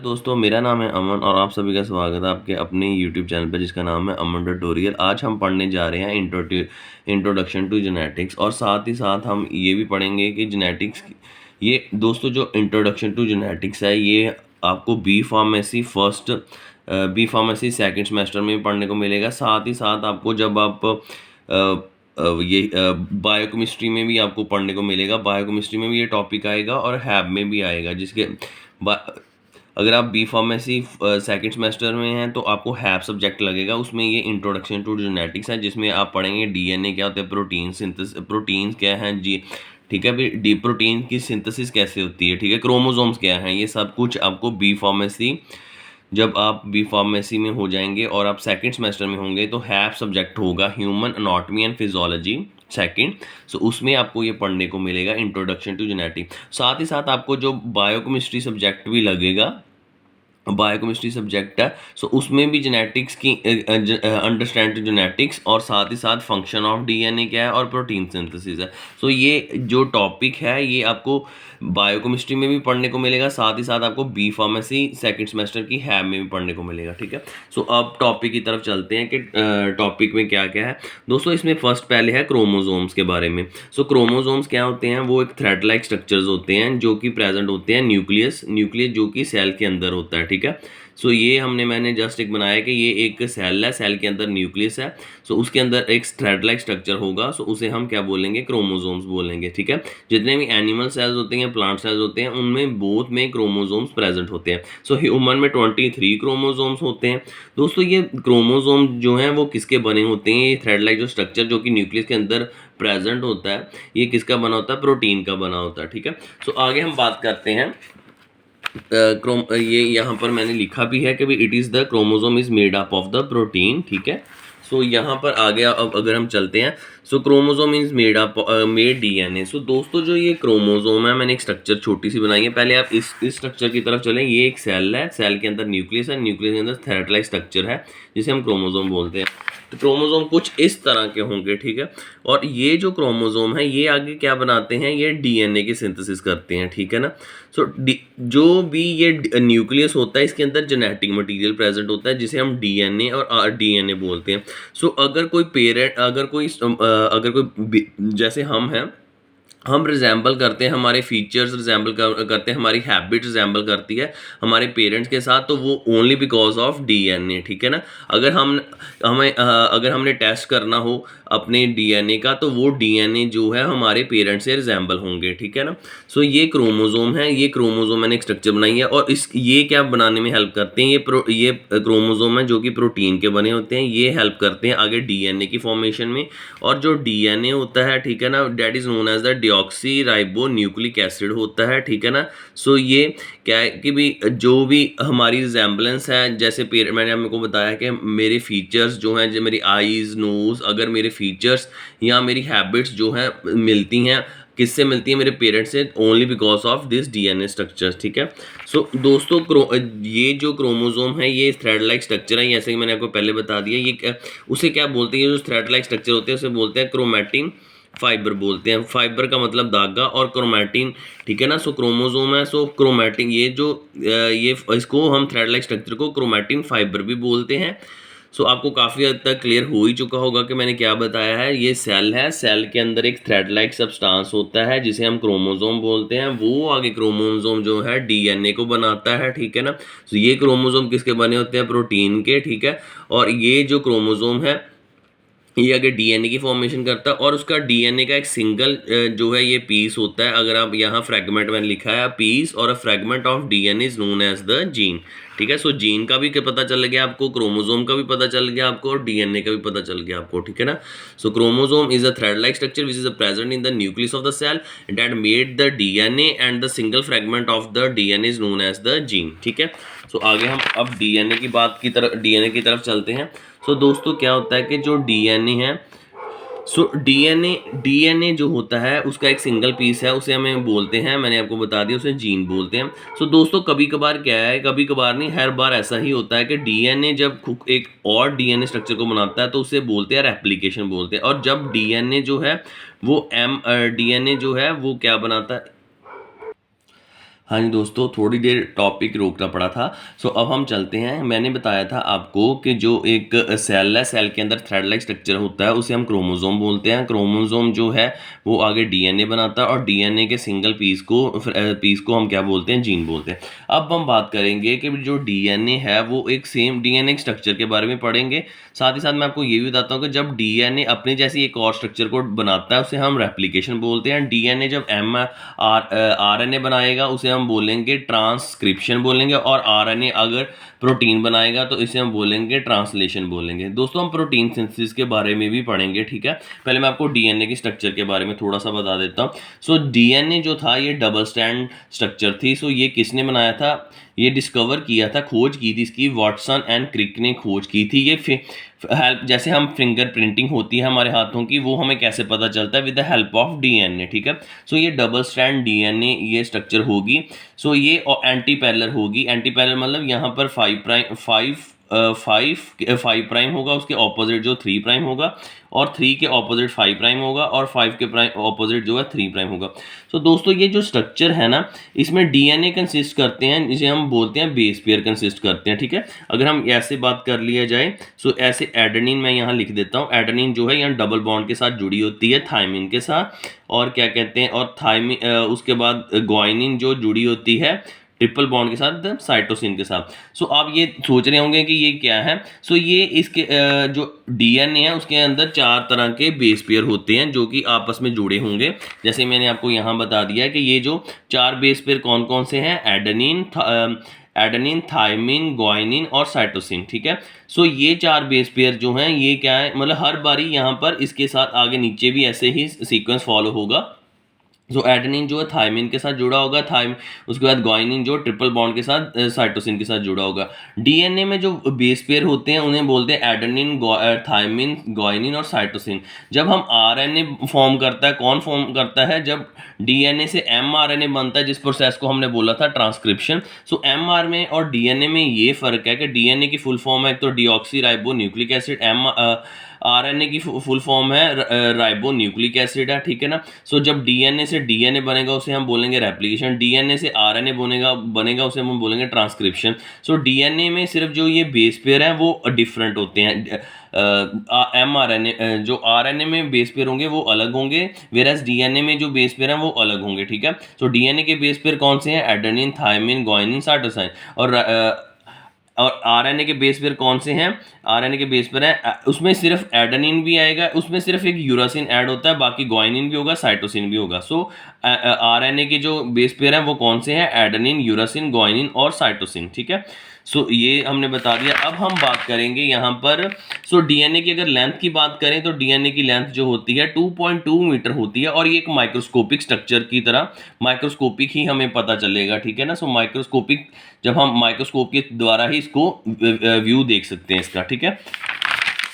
दोस्तों, मेरा नाम है अमन और आप सभी का स्वागत है आपके अपने यूट्यूब चैनल पे जिसका नाम है अमन ट्यूटोरियल। आज हम पढ़ने जा रहे हैं इंट्रोडक्शन टू जेनेटिक्स और साथ ही साथ हम ये भी पढ़ेंगे कि जेनेटिक्स ये दोस्तों जो इंट्रोडक्शन टू जेनेटिक्स है ये आपको बी फार्मेसी सेकेंड सेमेस्टर में भी पढ़ने को मिलेगा। साथ ही साथ आपको जब आप ये बायोकेमिस्ट्री में भी आपको पढ़ने को मिलेगा। बायोकेमिस्ट्री में भी ये टॉपिक आएगा और हैब में भी आएगा। अगर आप बी फार्मेसी सेकेंड सेमेस्टर में हैं तो आपको हैब सब्जेक्ट लगेगा, उसमें ये इंट्रोडक्शन टू जेनेटिक्स है जिसमें आप पढ़ेंगे डीएनए क्या होता है, प्रोटीन्स क्या हैं जी, ठीक है। फिर डी प्रोटीन की सिंथेसिस कैसे होती है, ठीक है, क्रोमोसोम्स क्या हैं, ये सब कुछ आपको बी फार्मेसी जब आप बी फार्मेसी में हो जाएंगे और आप सेकेंड सेमेस्टर में होंगे तो हैब सब्जेक्ट होगा human anatomy and physiology second. So उसमें आपको ये पढ़ने को मिलेगा इंट्रोडक्शन टू जेनेटिक्स। साथ ही साथ आपको जो बायोकेमिस्ट्री सब्जेक्ट भी लगेगा, बायोकेमिस्ट्री सब्जेक्ट है, सो उसमें भी जेनेटिक्स की अंडरस्टैंड टू जेनेटिक्स और साथ ही साथ फंक्शन ऑफ डीएनए क्या है और प्रोटीन सिंथेसिस है। सो ये जो टॉपिक है ये आपको बायोकेमिस्ट्री में भी पढ़ने को मिलेगा, साथ ही साथ आपको बी फार्मेसी सेकेंड सेमेस्टर की हैब में भी पढ़ने को मिलेगा, ठीक है। सो अब टॉपिक की तरफ चलते हैं कि टॉपिक में क्या क्या है दोस्तों। इसमें फर्स्ट पहले है क्रोमोसोम्स के बारे में। सो क्रोमोसोम्स क्या होते हैं, वो एक थ्रेड लाइक स्ट्रक्चर्स होते हैं जो कि प्रेजेंट होते हैं न्यूक्लियस जो कि सेल के अंदर होता है, ठीक है। सो ये मैंने जस्ट एक बनाया कि ये एक सेल है, सेल के अंदर न्यूक्लियस है, सो उसके अंदर एक थ्रेड लाइक स्ट्रक्चर होगा, सो उसे हम क्या बोलेंगे, क्रोमोसोम्स बोलेंगे, ठीक है। जितने भी एनिमल सेल्स होते हैं, प्लांट सेल्स होते हैं, उनमें बोथ में क्रोमोसोम्स प्रेजेंट होते हैं। सो ह्यूमन में 23 क्रोमोसोम्स होते हैं दोस्तों। ये क्रोमोसोम जो हैं वो किसके बने होते हैं, ये थ्रेड लाइक जो स्ट्रक्चर जो कि न्यूक्लियस के अंदर प्रेजेंट होता है ये किसका बना होता है, प्रोटीन का बना होता है, ठीक है। सो आगे हम बात करते हैं ये यहाँ पर मैंने लिखा भी है कि भाई it is the chromosome is made up of the protein, ठीक है। सो यहाँ पर आगे अब अगर हम चलते हैं, सो क्रोमोसोम इज मेड डीएनए। सो दोस्तों जो ये क्रोमोसोम है, मैंने एक स्ट्रक्चर छोटी सी बनाई है, पहले आप इस स्ट्रक्चर की तरफ चलें। ये एक सेल है, सेल के अंदर न्यूक्लियस है, न्यूक्लियस के अंदर थ्रेड लाइक स्ट्रक्चर है जिसे हम क्रोमोसोम बोलते हैं। तो क्रोमोसोम कुछ इस तरह के होंगे, ठीक है। और ये जो क्रोमोसोम है ये आगे क्या बनाते हैं, ये डीएनए की सिंथेसिस करते हैं, ठीक है ना। सो जो भी ये न्यूक्लियस होता है इसके अंदर जेनेटिक मटेरियल प्रेजेंट होता है जिसे हम डीएनए और आरडीएनए बोलते हैं। सो अगर कोई जैसे हम रिजेंबल करते हैं, हमारे फीचर्स रिजेंबल करते हैं, हमारी हैबिट रिजेंबल करती है हमारे पेरेंट्स के साथ, तो वो ओनली बिकॉज ऑफ डीएनए, ठीक है ना। अगर हमने टेस्ट करना हो अपने डीएनए का तो वो डीएनए जो है हमारे पेरेंट्स से रिजेंबल होंगे, ठीक है ना। सो ये क्रोमोसोम है, ये क्रोमोसोम मैंने एक स्ट्रक्चर बनाई है और ये क्या बनाने में हेल्प करते हैं, ये क्रोमोसोम है जो कि प्रोटीन के बने होते हैं, ये हेल्प करते हैं आगे डीएनए की फॉर्मेशन में। और जो डीएनए होता है, ठीक है ना, that is known as the deoxyribonucleic acid होता है, ठीक है ना। सो ये क्या है कि भी जो भी हमारी रिजेंबलेंस है, जैसे मैंने आपको बताया कि मेरे फीचर्स जो हैं, जो मेरी आईज नोज, अगर मेरे फीचर्स या मेरी हैबिट्स जो हैं मिलती हैं, किससे मिलती है, मेरे पेरेंट्स से, only because of this DNA structures, ठीक है। सो दोस्तों ये जो क्रोमोसोम है ये थ्रेड लाइक स्ट्रक्चर है, जैसे कि मैंने आपको पहले बता दिया। ये उसे क्या बोलते हैं, जो थ्रेड लाइक स्ट्रक्चर होते हैं उसे बोलते हैं क्रोमैटिन फाइबर बोलते हैं। फाइबर का मतलब धागा और क्रोमैटिन, ठीक है ना। सो क्रोमोसोम है, सो क्रोमैटिन ये इसको हम थ्रेड लाइक स्ट्रक्चर को क्रोमैटिन फाइबर भी बोलते हैं। सो आपको काफ़ी हद तक क्लियर हो ही चुका होगा कि मैंने क्या बताया है। ये सेल है, सेल के अंदर एक थ्रेड लाइक सब्सटेंस होता है जिसे हम क्रोमोसोम बोलते हैं, वो आगे क्रोमोसोम जो है डीएनए को बनाता है, ठीक है ना। तो ये क्रोमोसोम किसके बने होते हैं, प्रोटीन के, ठीक है। और ये जो क्रोमोसोम है ये आगे डीएनए की फॉर्मेशन करता है और उसका डीएनए का एक सिंगल जो है ये पीस होता है। अगर आप यहाँ फ्रैगमेंट मैंने लिखा है पीस और a fragment of DNA is known as the gene, ठीक है। सो जीन का भी पता चल गया आपको, क्रोमोसोम का भी पता चल गया आपको और डीएनए का भी पता चल गया आपको, ठीक है ना। So chromosome is a thread like structure which is present in the nucleus of the cell that made the DNA and the single fragment of the DNA is known as the gene, ठीक है। सो आगे हम अब DNA की तरफ चलते हैं। सो दोस्तों क्या होता है कि जो डीएनए है, सो डीएनए जो होता है उसका एक सिंगल पीस है, उसे हमें बोलते हैं, मैंने आपको बता दिया, उसे जीन बोलते हैं। सो दोस्तों कभी कभार क्या है, कभी कभार नहीं, हर बार ऐसा ही होता है कि डीएनए जब एक और डीएनए स्ट्रक्चर को बनाता है तो उसे बोलते हैं रेप्लिकेशन बोलते हैं। और जब डीएनए जो है वो क्या बनाता है, हाँ जी दोस्तों, थोड़ी देर टॉपिक रोकना पड़ा था। सो अब हम चलते हैं। मैंने बताया था आपको कि जो एक सेल है, सेल के अंदर थ्रेड लाइक स्ट्रक्चर होता है, उसे हम क्रोमोसोम बोलते हैं। क्रोमोसोम जो है वो आगे डीएनए बनाता है, और डीएनए के सिंगल पीस को हम क्या बोलते हैं? जीन बोलते हैं। अब हम बात करेंगे कि जो डीएनए है वो एक सेम डीएनए स्ट्रक्चर के बारे में पढ़ेंगे। साथ ही साथ मैं आपको ये भी बताता हूँ कि जब डीएनए अपनी जैसी एक और स्ट्रक्चर को बनाता है उसे हम रेप्लिकेशन बोलते हैं। डीएनए जब आरएनए बनाएगा उसे हम बोलेंगे ट्रांसक्रिप्शन बोलेंगे, और आरएनए अगर प्रोटीन बनाएगा तो इसे हम बोलेंगे ट्रांसलेशन बोलेंगे। दोस्तों हम प्रोटीन सिंथेसिस के बारे में भी पढ़ेंगे, ठीक है। पहले मैं आपको डीएनए की स्ट्रक्चर के बारे में थोड़ा सा बता देता हूँ। सो डीएनए जो था ये डबल स्ट्रैंड स्ट्रक्चर थी। सो ये किसने बनाया था? ये डिस्कवर किया था, खोज की थी इसकी वाटसन एंड क्रिक ने खोज की थी। ये हेल्प, जैसे हम फिंगर प्रिंटिंग होती है हमारे हाथों की, वो हमें कैसे पता चलता है? With the help of DNA, ठीक है। सो ये डबल स्ट्रैंड डीएनए ये स्ट्रक्चर होगी। सो ये एंटी पैरेलल होगी। एंटी पैरेलल मतलब यहाँ पर 5 प्राइम होगा, उसके ऑपोजिट जो 3 प्राइम होगा, और 3 के ऑपोजिट 5 प्राइम होगा, और 5 के ऑपोजिट जो है 3 प्राइम होगा। तो दोस्तों ये जो स्ट्रक्चर है ना, इसमें डीएनए कंसिस्ट करते हैं, जिसे हम बोलते हैं बेस पेयर कंसिस्ट करते हैं, ठीक है। अगर हम ऐसे बात कर लिया जाए, सो ऐसे एडेनिन मैं यहाँ लिख देता हूँ। एडेनिन जो है यहाँ डबल बॉन्ड के साथ जुड़ी होती है थायमिन के साथ, और क्या कहते हैं, और थायमिन उसके बाद ग्वाइनिन जो जुड़ी होती है ट्रिपल बॉन्ड के साथ साइटोसिन के साथ। सो आप ये सोच रहे होंगे कि ये क्या है। सो ये इसके जो डीएनए है उसके अंदर 4 तरह के बेस पेयर होते हैं जो कि आपस में जुड़े होंगे। जैसे मैंने आपको यहाँ बता दिया है कि ये जो 4 बेस पेयर कौन कौन से हैं? एडेनिन, थायमिन, ग्वाइनिन और साइटोसिन, ठीक है। सो ये 4 बेस पेयर जो हैं ये क्या है, मतलब हर बारी यहाँ पर इसके साथ आगे नीचे भी ऐसे ही सीक्वेंस फॉलो होगा। जो एडेनिन जो है थायमिन के साथ जुड़ा होगा, उसके बाद ग्वाइनिन जो ट्रिपल बॉन्ड के साथ साइटोसिन के साथ जुड़ा होगा। डीएनए में जो बेस पेयर होते हैं उन्हें बोलते हैं एडेनिन, थायमिन, ग्वाइनिन और साइटोसिन। जब हम आरएनए फॉर्म करता है, कौन फॉर्म करता है? जब डीएनए से एमआरएनए बनता है, जिस प्रोसेस को हमने बोला था ट्रांसक्रिप्शन। सो एमआर में और डीएनए में ये फ़र्क है कि डीएनए की फुल फॉर्म है तो deoxy ribo nucleic acid, RNA की फुल फॉर्म है राइबो न्यूक्लिक एसिड है, ठीक है ना। सो जब डीएनए से डीएनए बनेगा उसे हम बोलेंगे रेप्लिकेशन, डीएनए से आरएनए बनेगा उसे हम बोलेंगे ट्रांसक्रिप्शन। सो डीएनए में सिर्फ जो ये बेस पेयर हैं वो डिफरेंट होते हैं। जो आरएनए में बेस पेयर होंगे वो अलग होंगे, वेरएस डीएनए में जो बेस पेयर हैं वो अलग होंगे, ठीक है। सो डीएनए के बेस पेयर कौन से हैं? Adenine, thymine, guanine, cytosine. और आरएनए के बेस पेयर कौन से हैं? आरएनए के बेस पेयर है उसमें सिर्फ एडेनिन भी आएगा, उसमें सिर्फ एक यूरासिन ऐड होता है, बाकी ग्वाइनिन भी होगा, साइटोसिन भी होगा। सो आरएनए के जो बेस पेयर हैं वो कौन से हैं? एडेनिन, यूरासिन, ग्वाइनिन और साइटोसिन, ठीक है। सो ये हमने बता दिया। अब हम बात करेंगे यहाँ पर, सो डीएनए की अगर लेंथ की बात करें तो डीएनए की लेंथ जो होती है 2.2 मीटर होती है, और ये एक माइक्रोस्कोपिक स्ट्रक्चर की तरह माइक्रोस्कोपिक ही हमें पता चलेगा, ठीक है ना। सो माइक्रोस्कोपिक, जब हम माइक्रोस्कोप के द्वारा ही इसको व्यू देख सकते हैं इसका, ठीक है।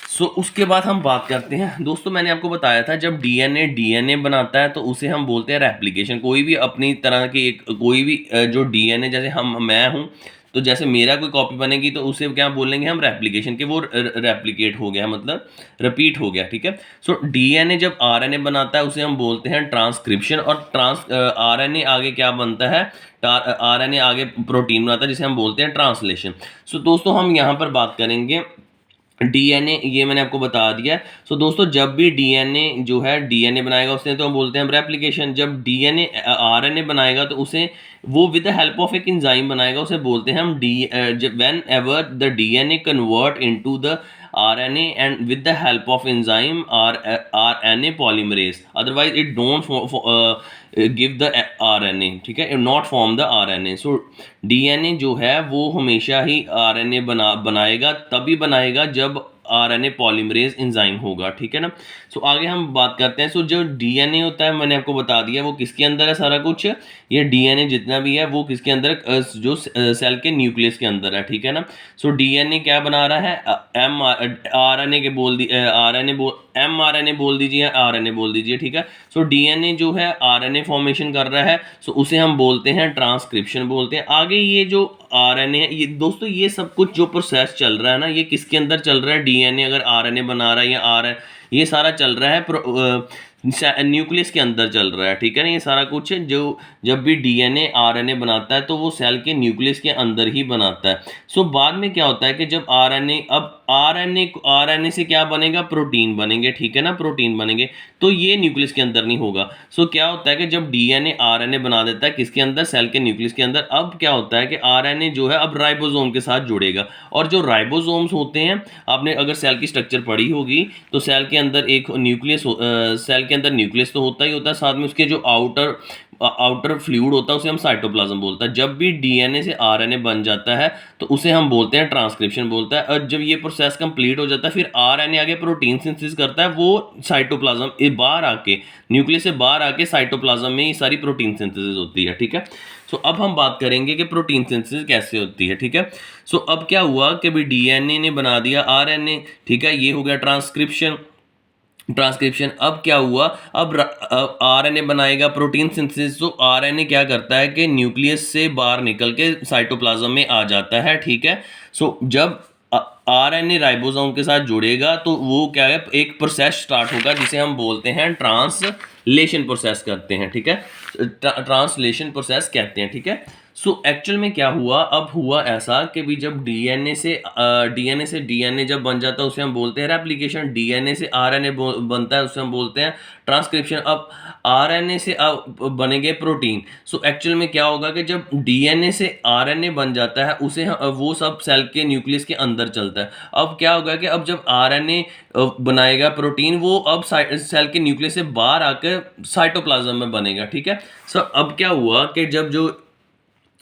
सो उसके बाद हम बात करते हैं दोस्तों, मैंने आपको बताया था जब डीएनए बनाता है तो उसे हम बोलते हैं रेप्लिकेशन। कोई भी अपनी तरह की कोई भी जो डीएनए, जैसे मैं हूँ तो जैसे मेरा कोई कॉपी बनेगी तो उसे क्या बोलेंगे हम? रेप्लिकेशन के, वो रेप्लिकेट हो गया, मतलब रिपीट हो गया, ठीक है। सो डीएनए जब आरएनए बनाता है उसे हम बोलते हैं ट्रांसक्रिप्शन, और आरएनए आगे क्या बनता है? आरएनए आगे प्रोटीन बनाता है जिसे हम बोलते हैं ट्रांसलेशन। सो दोस्तों हम यहाँ पर बात करेंगे डीएनए, ये मैंने आपको बता दिया। सो दोस्तों जब भी डीएनए जो है डीएनए बनाएगा उसने तो हम बोलते हैं रेप्लिकेशन। जब डीएनए आरएनए बनाएगा तो उसे वो विद द हेल्प ऑफ एक एंजाइम बनाएगा, उसे बोलते हैं हम when ever the DNA convert into the RNA and with the help of enzyme RNA polymerase, otherwise it don't give the RNA, ठीक है, not form the RNA। so DNA जो है वो हमेशा ही RNA बनाएगा, तभी बनाएगा जब RNA पॉलीमरेज एंजाइम होगा, ठीक है ना। सो आगे हम बात करते हैं। सो जो डीएनए होता है मैंने आपको बता दिया वो किसके अंदर है सारा कुछ। ये डीएनए जितना भी है वो किसके अंदर, जो सेल के न्यूक्लियस के अंदर है, ठीक है ना। सो डीएनए क्या बना रहा है? आरएनए के बोल दी mRNA बोल दीजिए, आरएनए बोल दीजिए, ठीक है। सो डीएनए जो है आरएनए फॉर्मेशन कर रहा है, सो उसे हम बोलते हैं ट्रांसक्रिप्शन बोलते हैं। आगे ये जो आरएनए है, ये दोस्तों ये सब कुछ जो प्रोसेस चल रहा है ना, ये किसके अंदर चल रहा है? डीएनए अगर आरएनए बना रहा है या ये सारा चल रहा है न्यूक्लियस के अंदर चल रहा है, ठीक है ना। ये सारा कुछ जो जब भी डीएनए आरएनए बनाता है तो वो सेल के न्यूक्लियस के अंदर ही बनाता है। सो बाद में क्या होता है कि जब आरएनए, अब आरएनए से क्या बनेगा, प्रोटीन बनेंगे, ठीक है ना, प्रोटीन बनेंगे, तो ये न्यूक्लियस के अंदर नहीं होगा। सो क्या होता है कि जब डीएनए आरएनए बना देता है किसके अंदर, सेल के न्यूक्लियस के अंदर, अब क्या होता है कि आरएनए जो है अब राइबोसोम के साथ जुड़ेगा। और जो राइबोसोम्स होते हैं, आपने अगर सेल की स्ट्रक्चर पढ़ी होगी तो सेल के अंदर एक न्यूक्लियस, सेल के अंदर न्यूक्लियस तो होता ही होता है, साथ में उसके जो आउटर फ्लूइड होता है उसे हम साइटोप्लाज्म बोलता है। जब भी डीएनए से आरएनए बन जाता है तो उसे हम बोलते हैं ट्रांसक्रिप्शन बोलता है। और जब ये प्रोसेस कंप्लीट हो जाता है फिर आरएनए आगे प्रोटीन सिंथेसिस करता है, वो साइटोप्लाज्म ये बाहर आके, न्यूक्लियस से बाहर आके साइटोप्लाज्म में ये सारी प्रोटीन सिंथेसिस होती है, ठीक है। सो अब हम बात करेंगे कि प्रोटीन सिंथेसिस कैसे होती है, ठीक है। सो अब क्या हुआ कि भाई डीएनए ने बना दिया आरएनए, ठीक है, ये हो गया ट्रांसक्रिप्शन। अब क्या हुआ, अब आरएनए बनाएगा प्रोटीन सिंथेसिस। तो आरएनए क्या करता है कि न्यूक्लियस से बाहर निकल के साइटोप्लाज्म में आ जाता है, ठीक है। सो जब आरएनए राइबोसोम के साथ जुड़ेगा तो वो क्या है, एक प्रोसेस स्टार्ट होगा जिसे हम बोलते हैं ट्रांसलेशन प्रोसेस करते हैं, ठीक है, ट्रांसलेशन प्रोसेस कहते हैं, ठीक है। सो एक्चुअल में क्या हुआ, अब हुआ ऐसा कि भी जब डीएनए से डीएनए जब बन जाता है उसे हम बोलते हैं रेप्लिकेशन, डीएनए से आरएनए बनता है उसे हम बोलते हैं ट्रांसक्रिप्शन। अब आरएनए से बनेंगे प्रोटीन। सो एक्चुअल में क्या होगा कि जब डीएनए से आरएनए बन जाता है उसे वो सब सेल के न्यूक्लियस के अंदर चलता है। अब क्या होगा कि अब जब आरएनए बनाएगा प्रोटीन, वो अब सेल के न्यूक्लियस से बाहर आकर साइटोप्लाज्म में बनेगा, ठीक है। सो अब क्या हुआ कि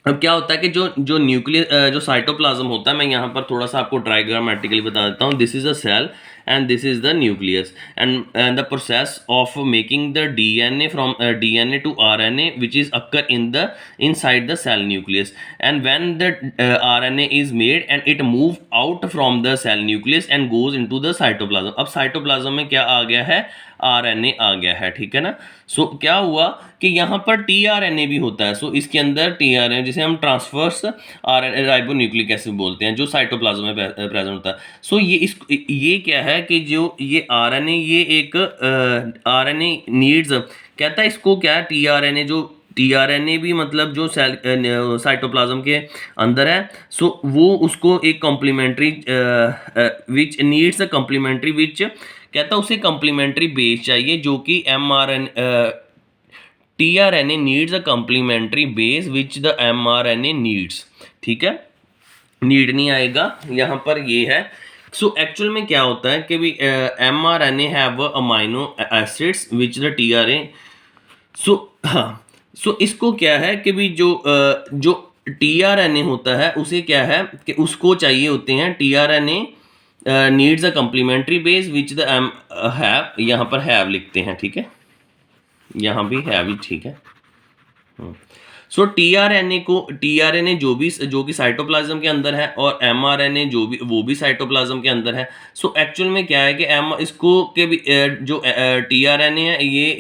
अब क्या होता है कि जो जो साइटोप्लाज्म होता है, मैं यहाँ पर थोड़ा सा आपको डायग्रामेटिकली बता देता हूँ। This is a cell and this is the nucleus and the process of making the DNA from DNA to RNA which is occur inside the cell nucleus, and when the RNA is made and it move out from the cell nucleus and goes into the cytoplasm. अब cytoplasm में क्या आ गया है, RNA आ गया है, ठीक है ना। सो क्या हुआ कि यहाँ पर टीआरएनए भी होता है। सो इसके अंदर टीआरएनए जिसे हम ट्रांसफर्स आरएनए राइबोन्यूक्लिक एसिड बोलते हैं, जो साइटोप्लाज्म में प्रेजेंट होता है। सो ये क्या है कि जो ये आरएनए, ये एक आरएनए नीड्स कहता है इसको, क्या है टीआरएनए भी मतलब जो सेल साइटोप्लाज्म के अंदर है। सो वो उसको एक complementary which needs a complementary which कहता है उसे कॉम्प्लीमेंट्री बेस चाहिए, जो कि tRNA needs a complementary base which the mRNA needs, ठीक है, नीड नहीं आएगा यहाँ पर, ये है। सो एक्चुअल में क्या होता है कि भी mRNA have amino acids which the tRNA. So हाँ, सो इसको क्या है कि भी जो टीआरएनए होता है उसे क्या है कि उसको चाहिए होते हैं tRNA needs a complementary base which them have, यहाँ पर हैव लिखते हैं, ठीक है, यहाँ भी हैव ही ठीक है। सो टीआरएनए जो कि साइटोप्लाज्म के अंदर है, और एमआरएनए वो भी साइटोप्लाज्म के अंदर है। सो एक्चुअल में क्या है कि इसको के भी जो टीआरएनए है ये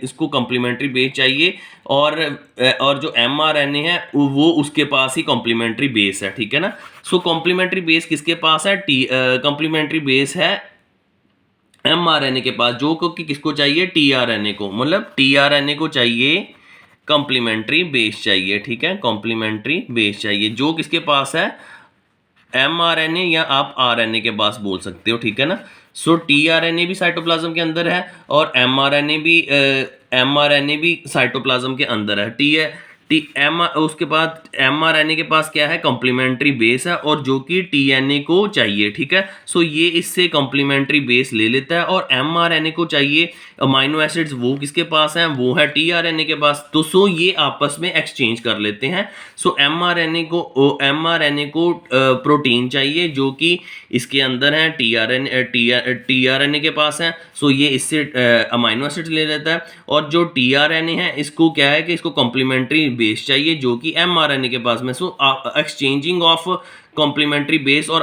इसको कॉम्प्लीमेंट्री बेस चाहिए, और जो एमआरएनए है वो उसके पास ही कॉम्प्लीमेंट्री बेस है, ठीक है ना। सो कॉम्प्लीमेंट्री बेस किसके पास है, कॉम्प्लीमेंट्री बेस है एमआरएनए के पास, जो कि किसको चाहिए, टीआरएनए को, मतलब टीआरएनए को चाहिए कॉम्प्लीमेंट्री बेस चाहिए, ठीक है, कॉम्प्लीमेंट्री बेस चाहिए, जो किसके पास है, एमआरएनए या आप आरएनए के पास बोल सकते हो, ठीक है ना। सो टीआरएनए भी साइटोप्लाज्म के अंदर है और एमआरएनए भी साइटोप्लाज्म के अंदर है। उसके बाद एमआरएनए के पास क्या है, कॉम्प्लीमेंट्री बेस है, और जो कि टीएनए को चाहिए, ठीक है। सो ये इससे कॉम्प्लीमेंट्री बेस ले लेता है, और एमआरएनए को चाहिए अमाइनो एसिड्स, वो किसके पास हैं, वो है टीआरएनए के पास। तो सो ये आपस में एक्सचेंज कर लेते हैं। सो एमआरएनए को प्रोटीन चाहिए, जो कि इसके अंदर है, टीआरएनए के पास है। सो ये इससे अमाइनो एसिड्स ले लेता है, और जो टीआरएनए है इसको क्या है कि इसको कॉम्प्लीमेंट्री बेस चाहिए, जो कि एमआरएनए के पास में। So exchanging of complementary base or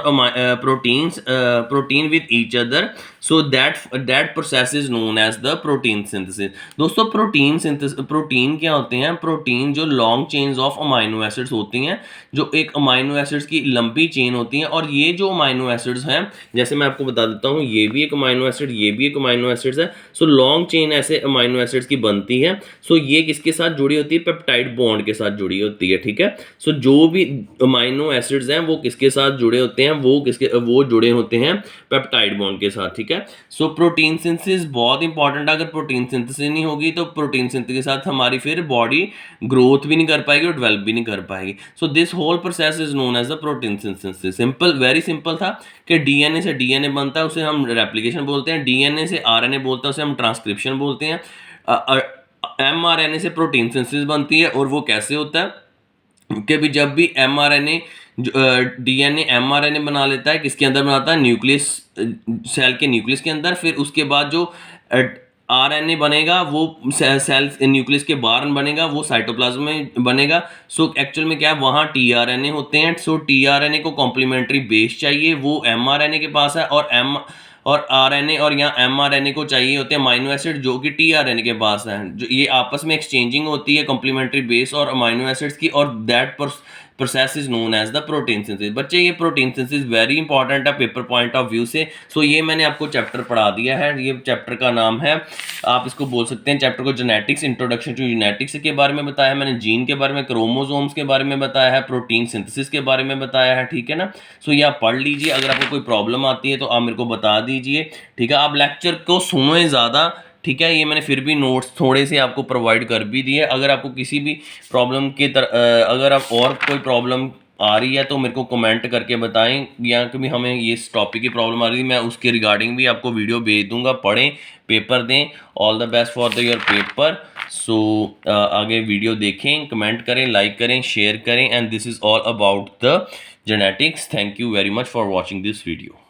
protein with each other, so that process is known as the protein synthesis. दोस्तों प्रोटीन क्या होते हैं? प्रोटीन जो long chains of amino acids होती हैं, जो एक अमाइनो एसिड्स की लंबी चेन होती हैं, और ये जो अमाइनो एसिड्स हैं, जैसे मैं आपको बता देता हूँ, ये भी एक अमाइनो एसिड, ये भी एक अमाइनो एसिड्स है। सो लॉन्ग चेन ऐसे अमाइनो एसिड्स की बनती है। सो ये किसके साथ जुड़ी होती है? पेप्टाइड बॉन्ड के साथ जुड़ी होती है, ठीक है। सो जो भी अमाइनो एसिड्स हैं वो किसके साथ जुड़े होते हैं? वो जुड़े होते हैं पेप्टाइड बॉन्ड के साथ, ठीक है। सो प्रोटीन सिंथेसिस बहुत इंपॉर्टेंट है। अगर प्रोटीन सिंथेसिस नहीं होगी तो प्रोटीन सिंथेसिस के साथ हमारी फिर बॉडी ग्रोथ भी नहीं कर पाएगी और डेवलप भी नहीं कर पाएगी। So this whole process is known as the protein synthesis. Simple, very simple था कि डीएनए से डीएनए बनता है, उसे हम रेप्लिकेशन बोलते हैं। डीएनए से आरएनए बोलता है, उसे हम ट्रांसक्रिप्शन बोलते हैं। एमआरएनए से प्रोटीन सिंथेसिस बनती है, और वो कैसे होता है कि भी जब भी एमआरएनए डीएनए एमआरएनए बना लेता है, किसके अंदर बनाता है? न्यूक्लियस, सेल के न्यूक्लियस के अंदर। फिर उसके बाद जो आरएनए बनेगा वो सेल न्यूक्लियस के बाहर बनेगा, वो साइटोप्लाज्म में बनेगा। सो एक्चुअल में क्या है, वहाँ टीआरएनए होते हैं। सो टीआरएनए को कॉम्प्लीमेंट्री बेस चाहिए, वो एमआरएनए के पास है, और आरएनए और यहाँ एमआरएनए को चाहिए होते हैं अमाइनो एसिड जो कि टीआरएनए के पास है। जो ये आपस में एक्सचेंजिंग होती है कॉम्प्लीमेंट्री बेस और अमाइनो एसिड्स की, और that process is known as the protein synthesis. बच्चे ये प्रोटीन सिंथेसिस वेरी इंपॉर्टेंट है पेपर पॉइंट ऑफ व्यू से। सो ये मैंने आपको चैप्टर पढ़ा दिया है। ये चैप्टर का नाम है, आप इसको बोल सकते हैं चैप्टर को जेनेटिक्स, इंट्रोडक्शन टू जेनेटिक्स के बारे में बताया है मैंने, जीन के बारे में, क्रोमोसोम्स के बारे में बताया है, प्रोटीन सिंथेसिस के बारे में बताया है, ठीक है ना। सो ये आप पढ़ लीजिए। अगर आपको कोई प्रॉब्लम आती है तो आप मेरे को बता दीजिए, ठीक है। आप लेक्चर को सुनो ज़्यादा, ठीक है। ये मैंने फिर भी नोट्स थोड़े से आपको प्रोवाइड कर भी दिए। अगर आपको किसी भी प्रॉब्लम के अगर आप और कोई प्रॉब्लम आ रही है तो मेरे को कमेंट करके बताएं, या कभी हमें ये इस टॉपिक की प्रॉब्लम आ रही है, मैं उसके रिगार्डिंग भी आपको वीडियो भेज दूंगा। पढ़ें, पेपर दें। All the best for the your paper. So आगे वीडियो देखें, कमेंट करें, लाइक करें, शेयर करें, and this is all about the genetics. Thank you very much for watching this video.